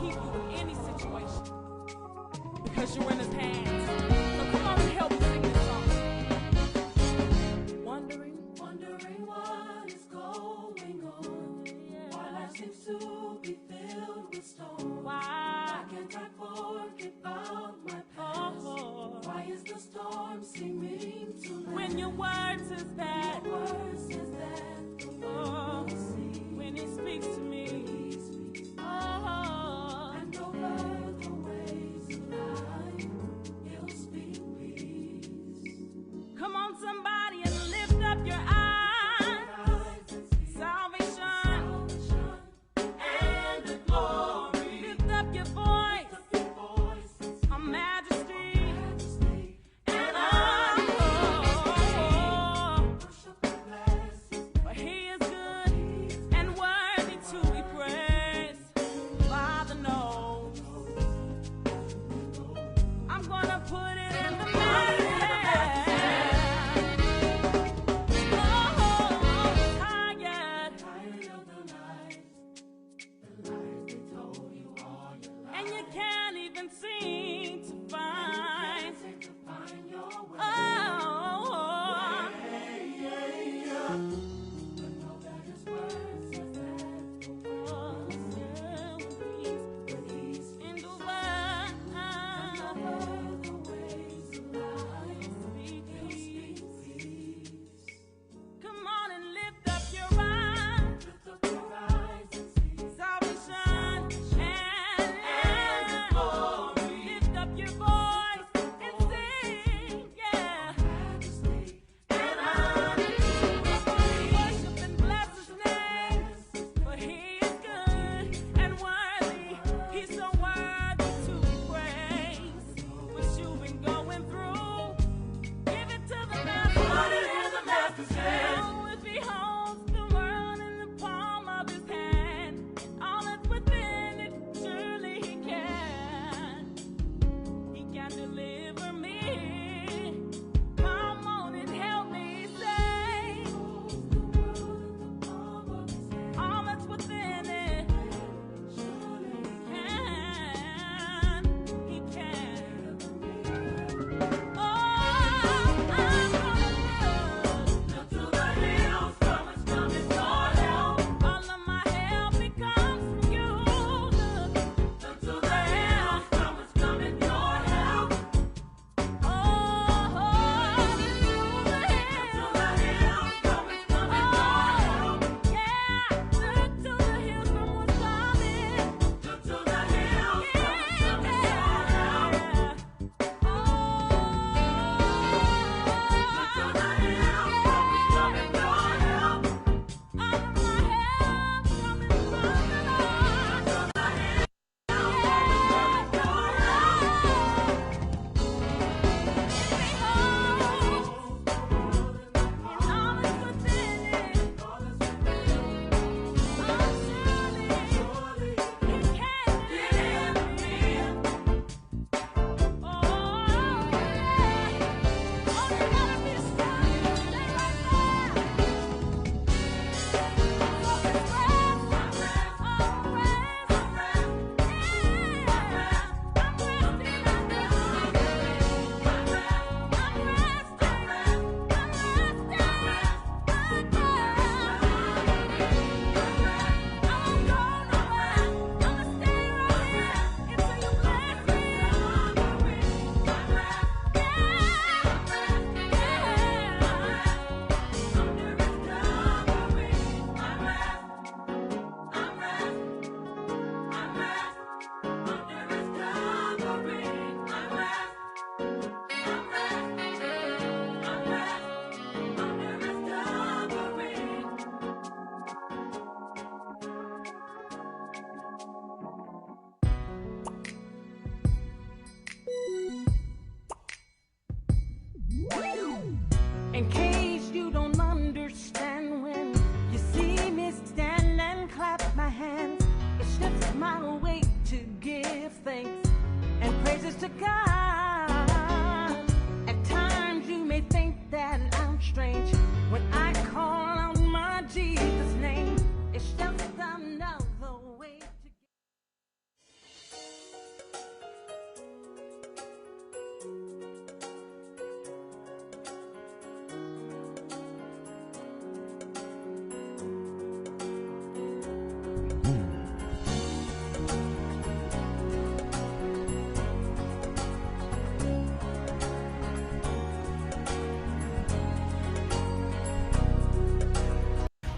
keep you in any situation because you're in his hands. So come on and help me sing this song. Wondering what is going on. Why life seems to be filled with storms. Why can't I forget about my past? Why is the storm seeming to last? When your word says that, when he speaks to me, and over the ways of life, he'll speak peace. Come on, somebody, and lift up your eyes. Salvation and the glory. Lift up your voice. A majesty and for he is good and worthy to be praised. Father knows I'm gonna put it in the man's hand. Tired of the lies they told you all your life, and you can't even seem to find your way. But know that his word says that peace endure the ways of life. Speak peace. Come on and lift up your eyes. And see salvation and glory. Lift up your voice and sing, yeah.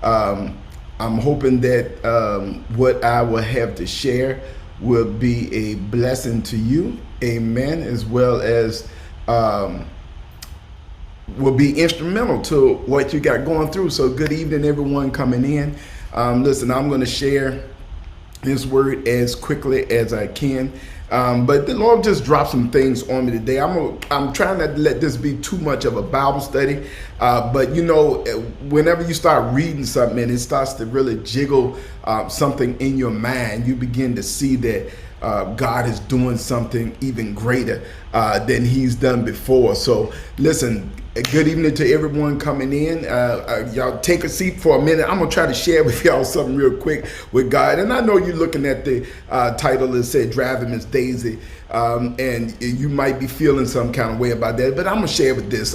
I'm hoping that what I will have to share will be a blessing to you, amen, as well as will be instrumental to what you got going through. So good evening, everyone coming in. Listen, I'm going to share this word as quickly as I can. But the Lord just dropped some things on me today. I'm trying not to let this be too much of a Bible study. But you know, whenever you start reading something and it starts to really jiggle something in your mind, you begin to see that God is doing something even greater than he's done before. So listen, good evening to everyone coming in. Y'all take a seat for a minute. I'm going to try to share with y'all something real quick with God. And I know you're looking at the title that said Driving Miss Daisy. And you might be feeling some kind of way about that. But I'm going to share with this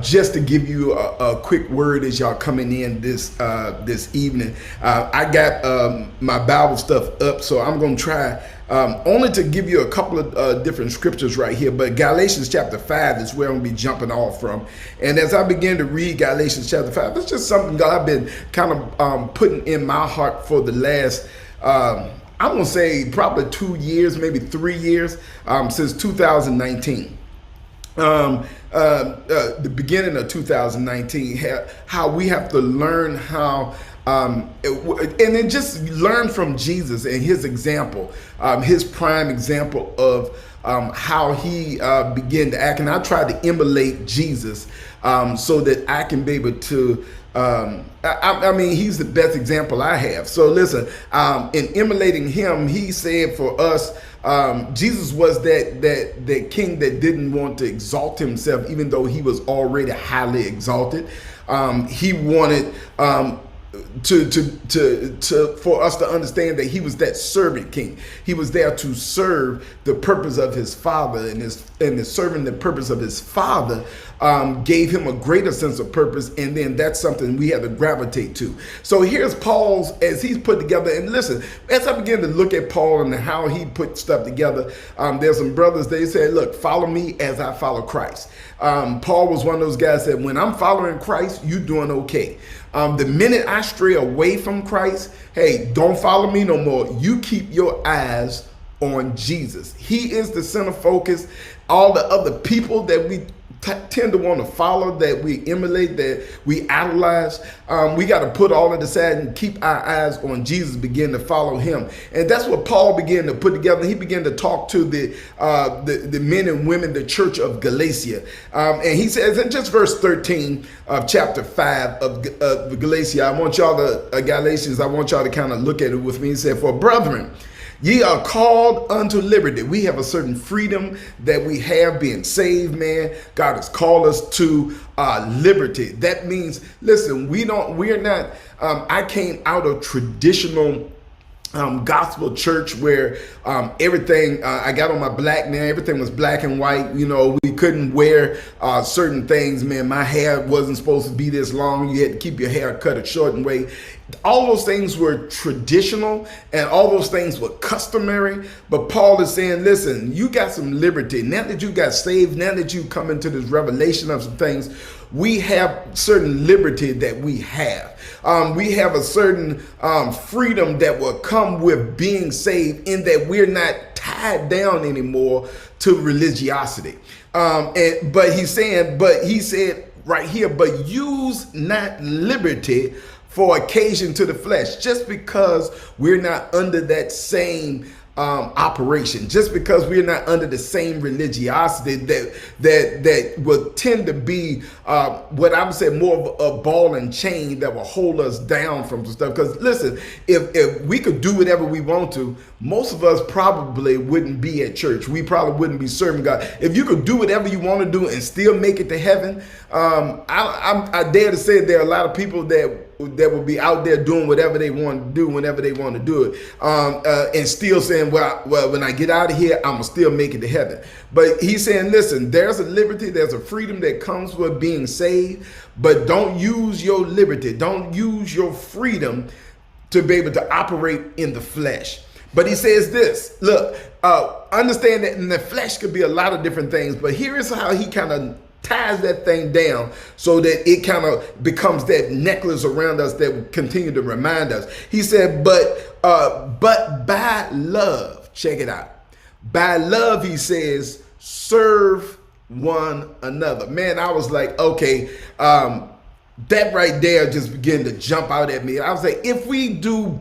just to give you a quick word as y'all coming in this evening. I got my Bible stuff up, so I'm going to try only to give you a couple of different scriptures right here. But Galations chapter 5 is where I'm going to be jumping off from. And as I begin to read Galations chapter 5, it's just something that I've been kind of putting in my heart for the last I'm going to say probably 2 years, maybe 3 years, since 2019. The beginning of 2019, how we have to learn how, and then just learn from Jesus and his example, his prime example of how he began to act. And I tried to emulate Jesus so that I can be able to I mean, he's the best example I have. So listen, in emulating him, he said for us, Jesus was that king that didn't want to exalt himself, even though he was already highly exalted. He wanted for us to understand that he was that servant king. He was there to serve the purpose of his father, and serving the purpose of his father gave him a greater sense of purpose, and then that's something we had to gravitate to. So here's Paul's, as he's put together, and listen, as I begin to look at Paul and how he put stuff together, there's some brothers, they said, look, follow me as I follow Christ. Paul was one of those guys that when I'm following Christ, you're doing okay. The minute I stray away from Christ, hey, don't follow me no more. You keep your eyes on Jesus. He is the center focus. All the other people that we tend to want to follow, that we emulate, that we idolize, we got to put all of this aside and keep our eyes on Jesus, begin to follow him. And that's what Paul began to put together. He began to talk to the men and women, the church of Galatia. And he says in just verse 13 of chapter 5 of Galatia, I want y'all to, Galatians, I want y'all to kind of look at it with me. He said, for brethren, ye are called unto liberty. We have a certain freedom that we have being saved, man. God has called us to liberty. That means, listen, we're not, I came out of traditional gospel church where everything, I got on my black, man, everything was black and white. You know, we couldn't wear certain things, man. My hair wasn't supposed to be this long. You had to keep your hair cut a short way. All those things were traditional and all those things were customary. But Paul is saying, listen, you got some liberty. Now that you got saved, now that you come into this revelation of some things, we have certain liberty that we have. We have a certain freedom that will come with being saved, in that we're not tied down anymore to religiosity. But he said right here, but use not liberty for occasion to the flesh, just because we're not under that same operation, just because we're not under the same religiosity that will tend to be what I would say more of a ball and chain that will hold us down from some stuff. Because listen, if we could do whatever we want to, most of us probably wouldn't be at church. We probably wouldn't be serving God. If you could do whatever you want to do and still make it to heaven, I dare to say there are a lot of people that will be out there doing whatever they want to do whenever they want to do it, and still saying, well, when I get out of here, I'm gonna still make it to heaven. But he's saying, listen, there's a liberty, there's a freedom that comes with being saved, but don't use your liberty, don't use your freedom to be able to operate in the flesh. But he says this, look, understand that in the flesh could be a lot of different things, but here is how he kind of ties that thing down so that it kind of becomes that necklace around us that will continue to remind us. He said, but by love, check it out. By love, he says, serve one another. Man, I was like, okay, that right there just began to jump out at me. I was like, if we do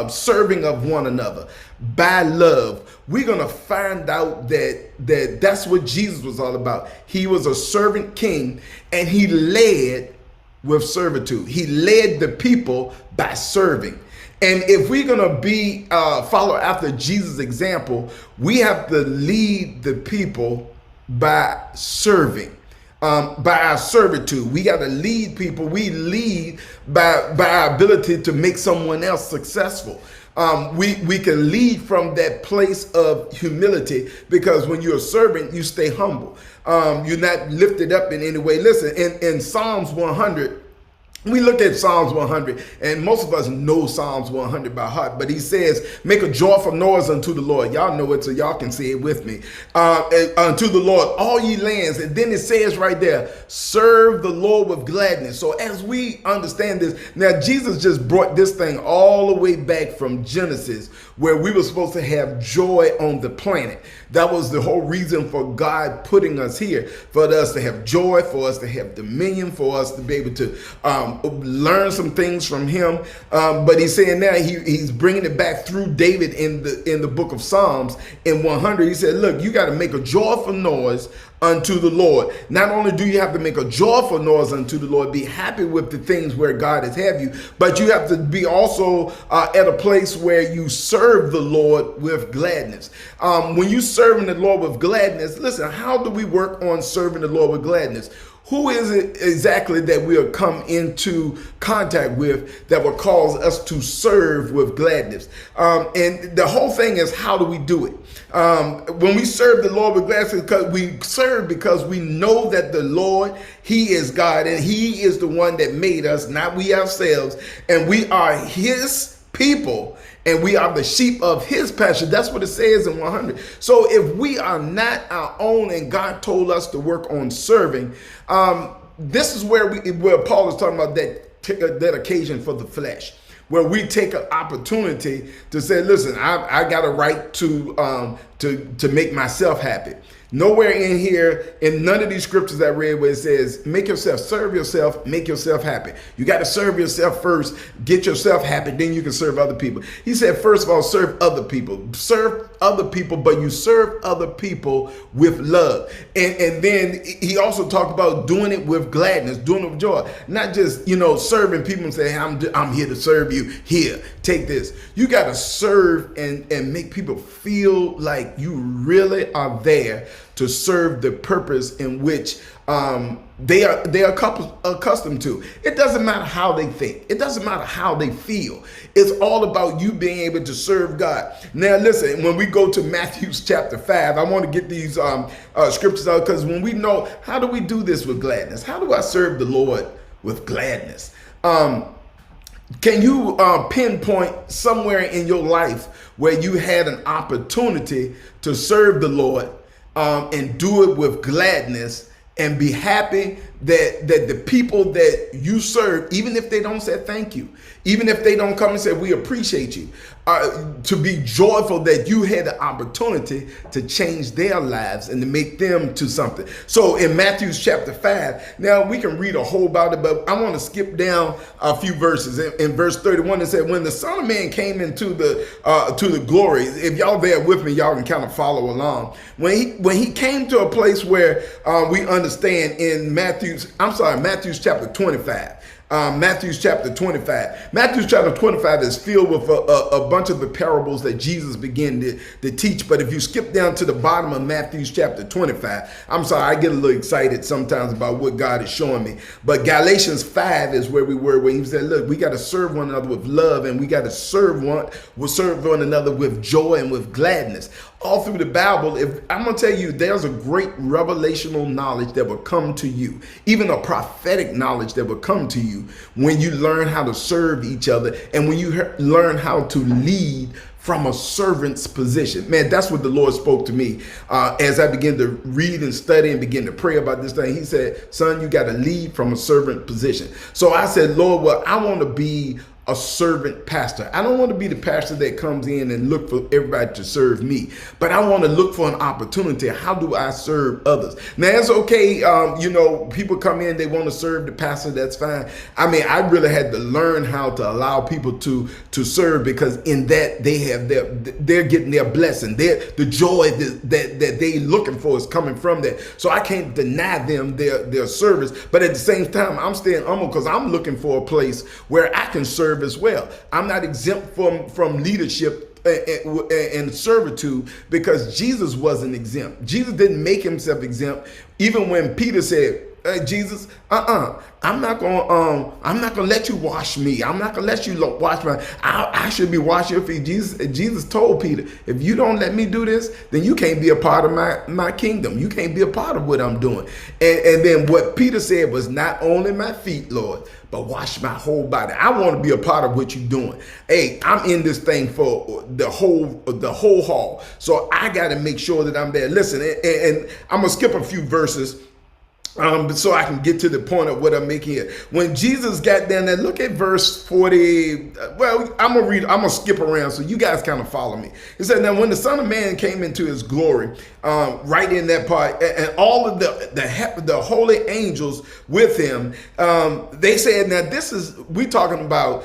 serving of one another by love, we're gonna find out that's what Jesus was all about. He was a servant king, and he led with servitude. He led the people by serving. And if we're gonna be follow after Jesus' example, we have to lead the people by serving. By our servitude. We got to lead people. We lead by our ability to make someone else successful. We can lead from that place of humility, because when you're a servant, you stay humble. You're not lifted up in any way. Listen, in Psalms 100, we look at Psalms 100, and most of us know Psalms 100 by heart, but he says, make a joyful noise unto the Lord. Y'all know it, so y'all can say it with me. Unto the Lord, all ye lands. And then it says right there, serve the Lord with gladness. So as we understand this, now Jesus just brought this thing all the way back from Genesis, where we were supposed to have joy on the planet. That was the whole reason for God putting us here, for us to have joy, for us to have dominion, for us to be able to learn some things from him. But he's saying now he's bringing it back through David in the book of Psalms in 100. He said, look, you got to make a joyful noise unto the Lord. Not only do you have to make a joyful noise unto the Lord, be happy with the things where God has have you, but you have to be also at a place where you serve the Lord with gladness. When you serving the Lord with gladness, listen, how do we work on serving the Lord with gladness? Who is it exactly that we'll come into contact with that will cause us to serve with gladness? And the whole thing is, how do we do it? When we serve the Lord with gladness, because we serve because we know that the Lord, he is God, and he is the one that made us, not we ourselves, and we are his people, and we are the sheep of his pasture. That's what it says in 100. So if we are not our own and God told us to work on serving, this is where Paul is talking about that occasion for the flesh, where we take an opportunity to say, listen, I got a right to make myself happy. Nowhere in here, in none of these scriptures I read, where it says, make yourself, serve yourself, make yourself happy. You got to serve yourself first, get yourself happy, then you can serve other people. He said, first of all, serve other people. Serve other people, but you serve other people with love. And then he also talked about doing it with gladness, doing it with joy. Not just, serving people and say, I'm here to serve you. Here, take this. You got to serve and make people feel like you really are there to serve the purpose in which they are accustomed to. It doesn't matter how they think. It doesn't matter how they feel. It's all about you being able to serve God. Now, listen, when we go to Matthew chapter 5, I want to get these scriptures out, because when we know, how do we do this with gladness? How do I serve the Lord with gladness? Can you pinpoint somewhere in your life where you had an opportunity to serve the Lord and do it with gladness, and be happy that the people that you serve, even if they don't say thank you, even if they don't come and say we appreciate you, to be joyful that you had the opportunity to change their lives and to make them to something. So in Matthew chapter 5, now we can read a whole about it, but I want to skip down a few verses. In verse 31, it said, when the Son of Man came into the glory, if y'all there with me, y'all can kind of follow along. When he came to a place where we understand in Matthew chapter 25. Matthew chapter 25. Matthew chapter 25 is filled with a bunch of the parables that Jesus began to teach. But if you skip down to the bottom of Matthew chapter 25, I'm sorry, I get a little excited sometimes about what God is showing me. But Galations 5 is where we were, where he said, look, we got to serve one another with love, and we got to serve one another with joy and with gladness. All through the Bible, I'm going to tell you, there's a great revelational knowledge that will come to you, even a prophetic knowledge that will come to you you when you learn how to serve each other and when you learn how to lead from a servant's position. Man, that's what the Lord spoke to me as I began to read and study and begin to pray about this thing. He said, son, you got to lead from a servant position. So I said, Lord, well, I want to be a servant pastor. I don't want to be the pastor that comes in and look for everybody to serve me, but I want to look for an opportunity. How do I serve others? Now, it's okay. People come in, they want to serve the pastor. That's fine. I mean, I really had to learn how to allow people to serve, because in that they're getting their blessing. The joy that they looking for is coming from that. So I can't deny them their service, but at the same time, I'm staying humble because I'm looking for a place where I can serve as well. I'm not exempt from leadership and servitude, because Jesus wasn't exempt. Jesus didn't make himself exempt. Even when Peter said, Jesus, I'm not gonna let you wash me. I'm not gonna let you wash my. I should be washing your feet. Jesus told Peter, if you don't let me do this, then you can't be a part of my kingdom. You can't be a part of what I'm doing. And then what Peter said was, not only my feet, Lord, but wash my whole body. I want to be a part of what you're doing. Hey, I'm in this thing for the whole haul. So I got to make sure that I'm there. Listen, and I'm gonna skip a few verses. So I can get to the point of what I'm making here. When Jesus got down there, look at verse 40. Well, I'm gonna skip around so you guys kind of follow me. It said, now when the Son of Man came into his glory, right in that part, and all of the holy angels with him, they said, now we talking about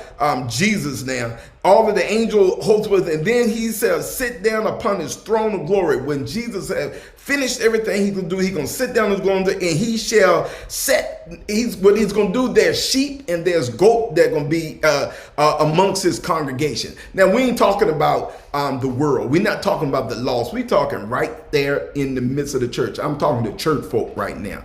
Jesus now. All of the angel hosts with him. And then he said, sit down upon his throne of glory. When Jesus had finished everything he could do, he's going to sit down on his throne, and he shall set, what he's going to do, there's sheep and there's goat that are going to be amongst his congregation. Now, we ain't talking about the world. We're not talking about the lost. We're talking right there in the midst of the church. I'm talking to church folk right now.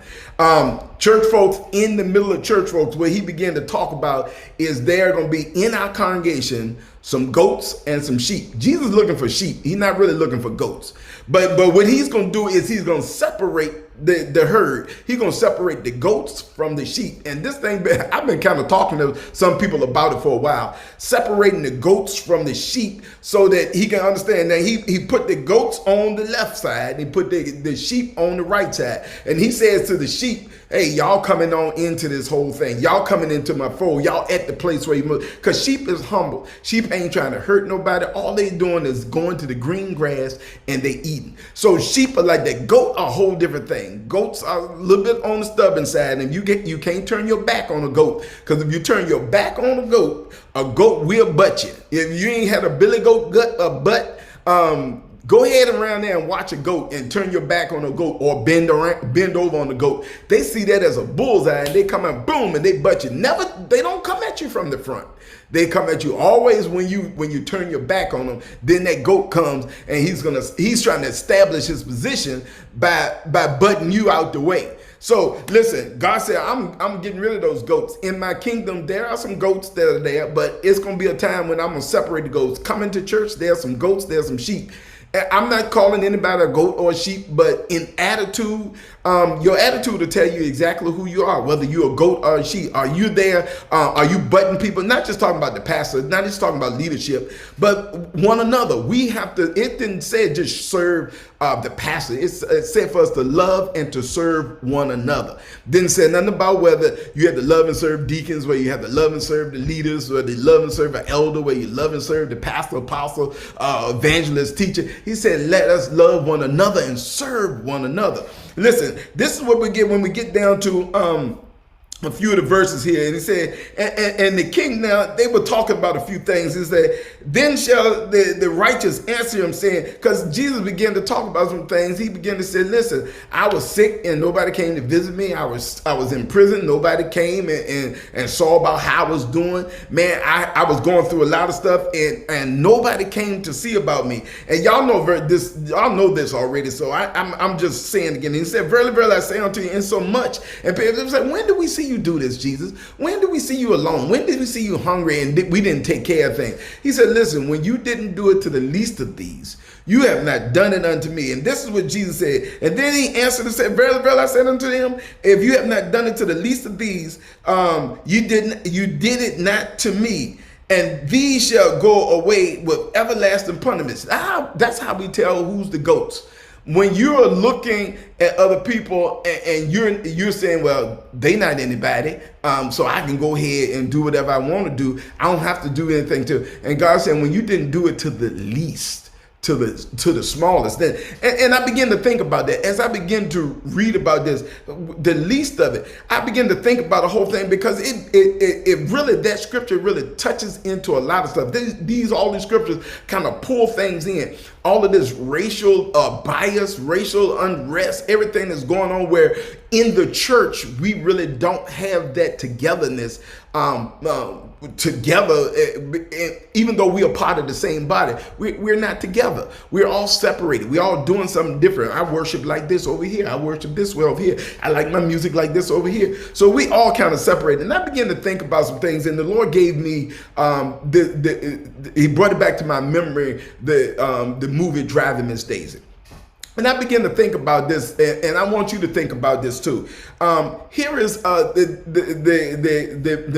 Church folks, in the middle of church folks, what he began to talk about is there going to be in our congregation some goats and some sheep. Jesus is looking for sheep. He's not really looking for goats. But what he's going to do is he's going to separate the herd. He's going to separate the goats from the sheep. And this thing, I've been kind of talking to some people about it for a while, separating the goats from the sheep so that he can understand that he put the goats on the left side and he put the sheep on the right side. And he says to the sheep, hey, y'all coming on into this whole thing. Y'all coming into my fold. Y'all at the place where you move. Because sheep is humble. Sheep ain't trying to hurt nobody. All they doing is going to the green grass and they eating. So sheep are like that. Goat are a whole different thing. Goats are a little bit on the stubborn side, and you can't turn your back on a goat. Because if you turn your back on a goat will butt you. If you ain't had a billy goat butt, go ahead around there and watch a goat and turn your back on a goat or bend over on the goat. They see that as a bullseye and they come out, boom, and they butt you. They don't come at you from the front. They come at you always when you turn your back on them. Then that goat comes and he's trying to establish his position by butting you out the way. So listen, God said, I'm getting rid of those goats. In my kingdom, there are some goats that are there, but it's going to be a time when I'm going to separate the goats. Coming to church, there are some goats, there are some sheep. I'm not calling anybody a goat or a sheep, but in attitude, your attitude will tell you exactly who you are, whether you're a goat or a sheep. Are you there? Are you butting people? Not just talking about the pastor, not just talking about leadership, but one another. We have to, it didn't say just serve the pastor. It said for us to love and to serve one another. Didn't say nothing about whether you have to love and serve deacons, where you have to love and serve the leaders, whether you love and serve an elder, where you love and serve the pastor, apostle, evangelist, teacher. He said, let us love one another and serve one another. Listen, this is what we get when we get down to a few of the verses here. And he said, and the king, now they were talking about a few things. He said, then shall the righteous answer him, saying, because Jesus began to talk about some things. He began to say, listen, I was sick and nobody came to visit me. I was in prison. Nobody came and saw about how I was doing. Man, I was going through a lot of stuff and nobody came to see about me. And y'all know this already. So I'm just saying again. He said, verily, verily, I say unto you, in so much. And people said, when do we see you do this, Jesus? When did we see you alone? When did we see you hungry and we didn't take care of things? He said, listen, when you didn't do it to the least of these, you have not done it unto me. And this is what Jesus said. And then he answered and said, verily, verily, I said unto them, if you have not done it to the least of these, you did it not to me. And these shall go away with everlasting punishments. That's how we tell who's the goats. When you're looking at other people and you're saying, well, they not anybody, so I can go ahead and do whatever I want to do. I don't have to do anything to. And God said, when you didn't do it to the least, to the smallest, then and I begin to think about that as I begin to read about this, the least of it. I begin to think about the whole thing, because it really, that scripture really touches into a lot of stuff. All these scriptures kind of pull things in. All of this racial bias, racial unrest, everything that's going on, where in the church we really don't have that togetherness together. Even though we are part of the same body, we're not together. We're all separated. We're all doing something different. I worship like this over here. I worship this way over here. I like my music like this over here. So we all kind of separated. And I began to think about some things, and the Lord gave me he brought it back to my memory, the movie Driving Miss Daisy. And I began to think about this, and I want you to think about this too. Here is the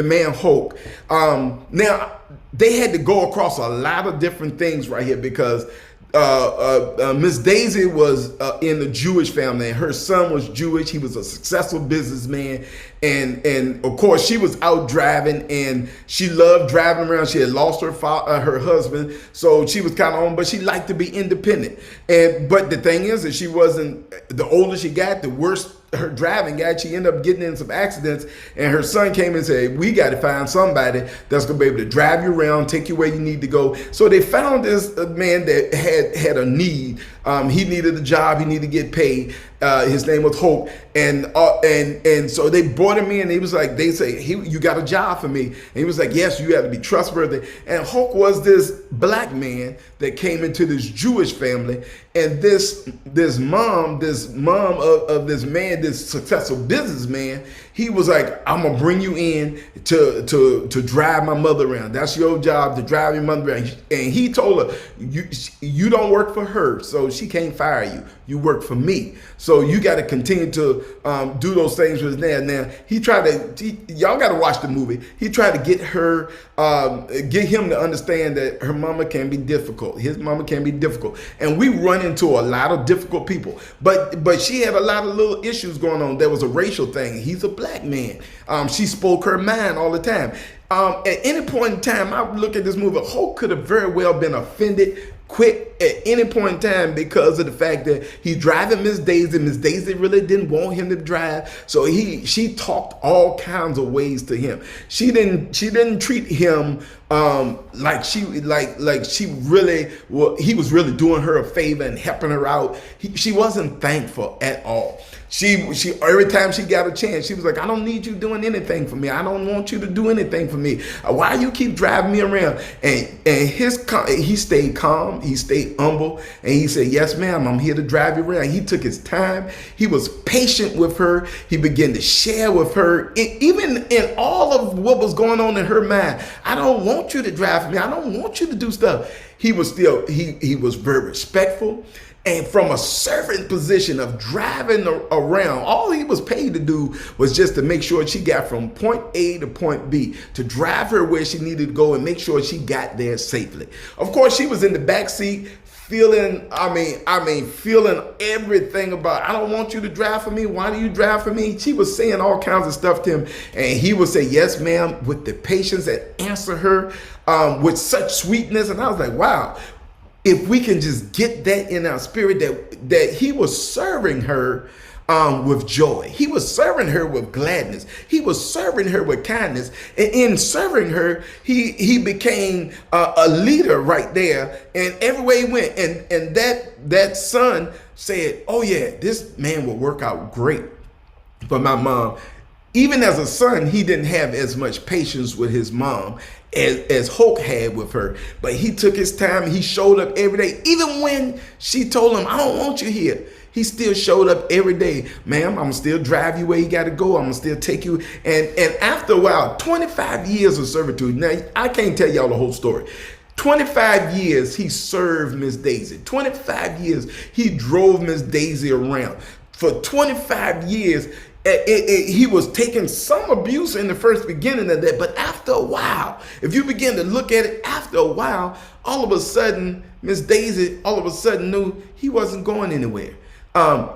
man Hulk. Now, they had to go across a lot of different things right here, because Miss Daisy was in the Jewish family, and her son was Jewish. He was a successful businessman, and of course she was out driving, and she loved driving around. She had lost her husband, so she was kind of on, but she liked to be independent. But the thing is that she wasn't. The older she got, the worse her driving got. She ended up getting in some accidents, and her son came and said, we got to find somebody that's gonna be able to drive you around, take you where you need to go. So they found this man that had a need. He needed a job. He needed to get paid. His name was Hope, and so they brought him in. He was like, they say, you got a job for me? And he was like, yes, you have to be trustworthy. And Hope was this black man that came into this Jewish family, and this mom of this man, this successful businessman, he was like, I'm gonna bring you in to drive my mother around. That's your job, to drive your mother around. And he told her, you don't work for her, so she can't fire you. You work for me. So you got to continue to do those things with his Now he tried to. Y'all got to watch the movie. He tried to get him to understand that her mama can be difficult. His mama can be difficult, and we run into a lot of difficult people. But she had a lot of little issues going on. There was a racial thing. He's a black man. She spoke her mind all the time. At any point in time, I look at this movie, Hope could have very well been offended quick at any point in time, because of the fact that he's driving Miss Daisy. Miss Daisy really didn't want him to drive, so she talked all kinds of ways to him. She didn't treat him like she really, well, he was really doing her a favor and helping her out. She wasn't thankful at all. She every time she got a chance, she was like, I don't need you doing anything for me. I don't want you to do anything for me. Why you keep driving me around? And he stayed calm, he stayed humble, and he said, yes, ma'am, I'm here to drive you around. He took his time. He was patient with her. He began to share with her, even in all of what was going on in her mind. I don't want you to drive for me. I don't want you to do stuff. He was still, he was very respectful. And from a servant position of driving around, all he was paid to do was just to make sure she got from point A to point B, to drive her where she needed to go and make sure she got there safely. Of course, she was in the back seat feeling everything about, I don't want you to drive for me. Why do you drive for me? She was saying all kinds of stuff to him. And he would say, yes, ma'am, with the patience and answer her with such sweetness. And I was like, wow. If we can just get that in our spirit, that he was serving her with joy. He was serving her with gladness. He was serving her with kindness. And in serving her, he became a leader right there. And everywhere he went, and that son said, oh yeah, this man will work out great for my mom. Even as a son, he didn't have as much patience with his mom as Hulk had with her. But he took his time. He showed up every day. Even when she told him, I don't want you here, he still showed up every day. Ma'am, I'm going to still drive you where you got to go. I'm going to still take you. And after a while, 25 years of servitude. Now, I can't tell y'all the whole story. 25 years he served Miss Daisy. 25 years he drove Miss Daisy around. For 25 years, he was taking some abuse in the first beginning of that, but after a while, if you begin to look at it, after a while, all of a sudden, Miss Daisy all of a sudden knew he wasn't going anywhere.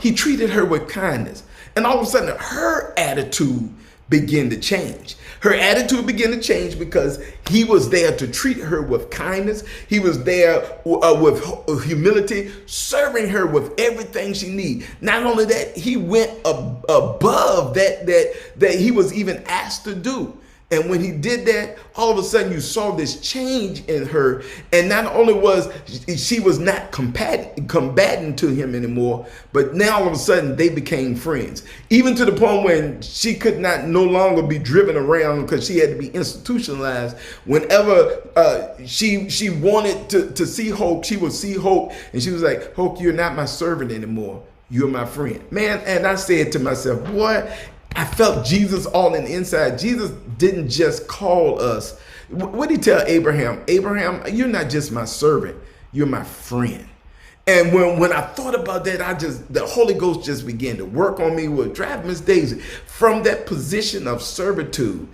He treated her with kindness, and all of a sudden her attitude began to change. Her attitude began to change because he was there to treat her with kindness. He was there with humility, serving her with everything she needed. Not only that, he went above that he was even asked to do. And when he did that, all of a sudden you saw this change in her. And not only was she was not combating to him anymore, but now all of a sudden they became friends. Even to the point when she could not no longer be driven around because she had to be institutionalized. Whenever she wanted to see Hope, she would see Hope and she was like, Hope, you're not my servant anymore. You're my friend. Man, and I said to myself, boy, I felt Jesus all in the inside. Jesus didn't just call us. What did he tell Abraham? Abraham, you're not just my servant, you're my friend. And when I thought about that, the Holy Ghost just began to work on me with drive Miss Daisy from that position of servitude.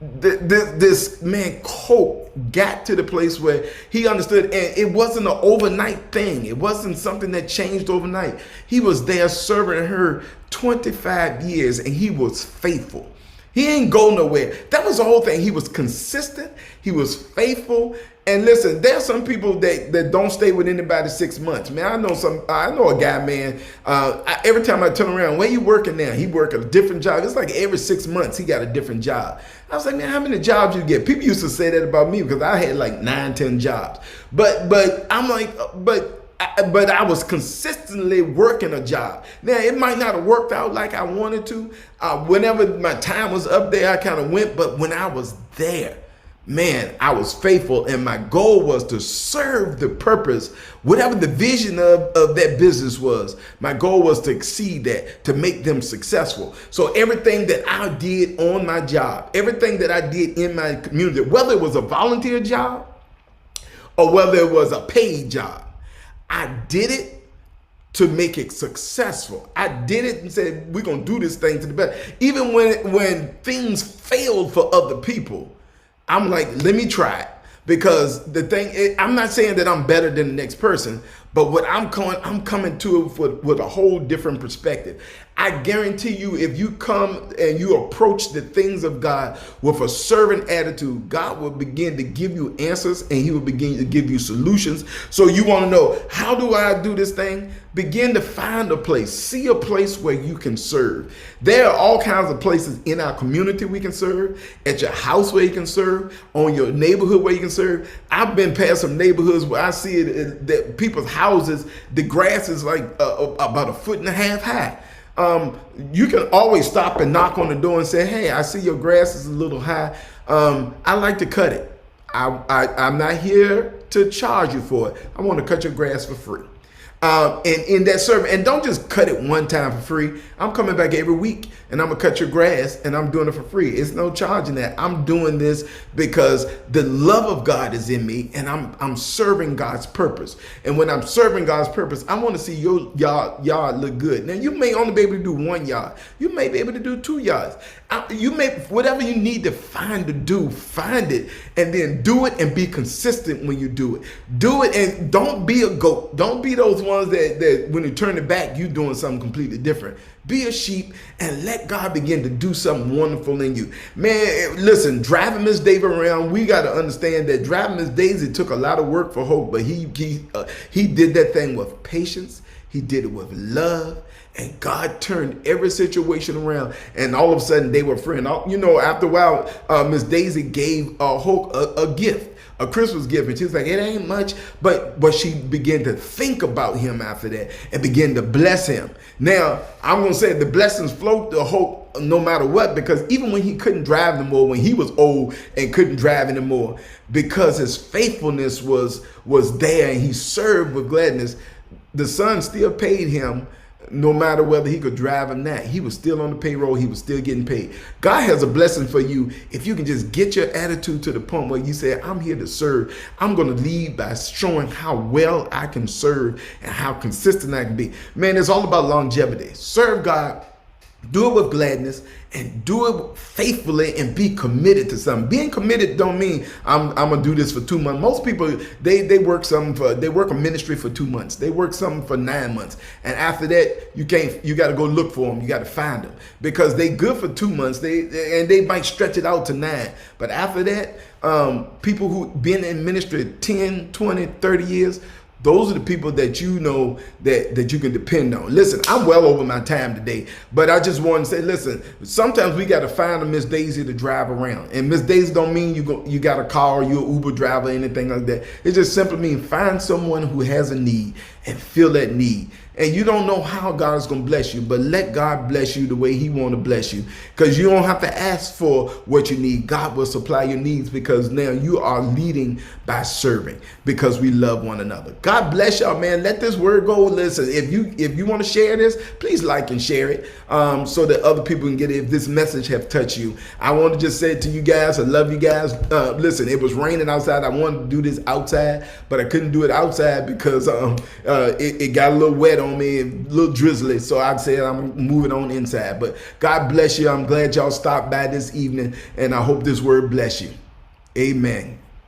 This man Coke got to the place where he understood, and it wasn't an overnight thing. It wasn't something that changed overnight. He was there serving her 25 years, and he was faithful. He ain't go nowhere. That was the whole thing. He was consistent. He was faithful. And listen, there's some people that don't stay with anybody 6 months. Man, I know a guy, man. Every time I turn around, where you working now? He work a different job. It's like every 6 months he got a different job. I was like, man, how many jobs you get? People used to say that about me because I had like 9, 10 jobs. But I'm like, but I was consistently working a job. Now, it might not have worked out like I wanted to. Whenever my time was up there, I kind of went. But when I was there, man, I was faithful, and my goal was to serve the purpose, whatever the vision of that business was. My goal was to exceed that, to make them successful. So everything that I did on my job, everything that I did in my community, whether it was a volunteer job or whether it was a paid job, I did it to make it successful. I did it and said, we're going to do this thing to the best. Even when things failed for other people, I'm like, let me try it. Because the thing, I'm not saying that I'm better than the next person, but what I'm coming to it with a whole different perspective. I guarantee you, if you come and you approach the things of God with a servant attitude, God will begin to give you answers and he will begin to give you solutions. So you want to know, how do I do this thing? Begin to find a place, see a place where you can serve. There are all kinds of places in our community we can serve, at your house where you can serve, on your neighborhood where you can serve. I've been past some neighborhoods where I see it, that people's houses, the grass is like about 1.5 feet high. You can always stop and knock on the door and say, hey, I see your grass is a little high. I like to cut it. I'm not here to charge you for it. I want to cut your grass for free. And in that service, and don't just cut it one time for free. I'm coming back every week and I'm gonna cut your grass and I'm doing it for free. It's no charging that. I'm doing this because the love of God is in me and I'm serving God's purpose. And when I'm serving God's purpose, I want to see your yard look good. Now you may only be able to do 1 yard. You may be able to do 2 yards. You may, whatever you need to find it and then do it and be consistent when you do it. Do it and don't be a goat. Don't be those ones that when you turn it back, you're doing something completely different. Be a sheep and let God begin to do something wonderful in you. Man, listen, driving Miss Daisy around, we got to understand that driving Miss Daisy took a lot of work for Hope, but he did that thing with patience. He did it with love. And God turned every situation around, and all of a sudden they were friends. You know, after a while, Miss Daisy gave Hope a gift, a Christmas gift, and she was like, "It ain't much," but she began to think about him after that and began to bless him. Now, I'm gonna say the blessings flowed to Hope no matter what, because even when he couldn't drive anymore, when he was old and couldn't drive anymore, because his faithfulness was there and he served with gladness, the son still paid him no matter whether he could drive or not, he was still on the payroll. He was still getting paid. God has a blessing for you if you can just get your attitude to the point where you say, I'm here to serve. I'm going to lead by showing how well I can serve and how consistent I can be. Man, it's all about longevity. Serve God. Do it with gladness and do it faithfully and be committed to something. Being committed don't mean I'm gonna do this for 2 months. Most people they work a ministry for 2 months. They work something for 9 months, and after that you got to go look for them. You got to find them because they good for 2 months. They might stretch it out to 9, but after that, people who been in ministry 10, 20, 30 years. Those are the people that you know that you can depend on. Listen, I'm well over my time today, but I just want to say, listen, sometimes we got to find a Miss Daisy to drive around. And Miss Daisy don't mean you got a car or you're an Uber driver or anything like that. It just simply means find someone who has a need and fill that need. And you don't know how God is going to bless you, but let God bless you the way he want to bless you. Because you don't have to ask for what you need. God will supply your needs because now you are leading by serving because we love one another. God bless y'all, man. Let this word go. Listen, if you want to share this, please like and share it so that other people can get it if this message have touched you. I want to just say to you guys, I love you guys. Listen, it was raining outside. I wanted to do this outside, but I couldn't do it outside because it got a little wet on me, a little drizzly, so I'd say I'm moving on inside. But God bless you. I'm glad y'all stopped by this evening, and I hope this word bless you. Amen.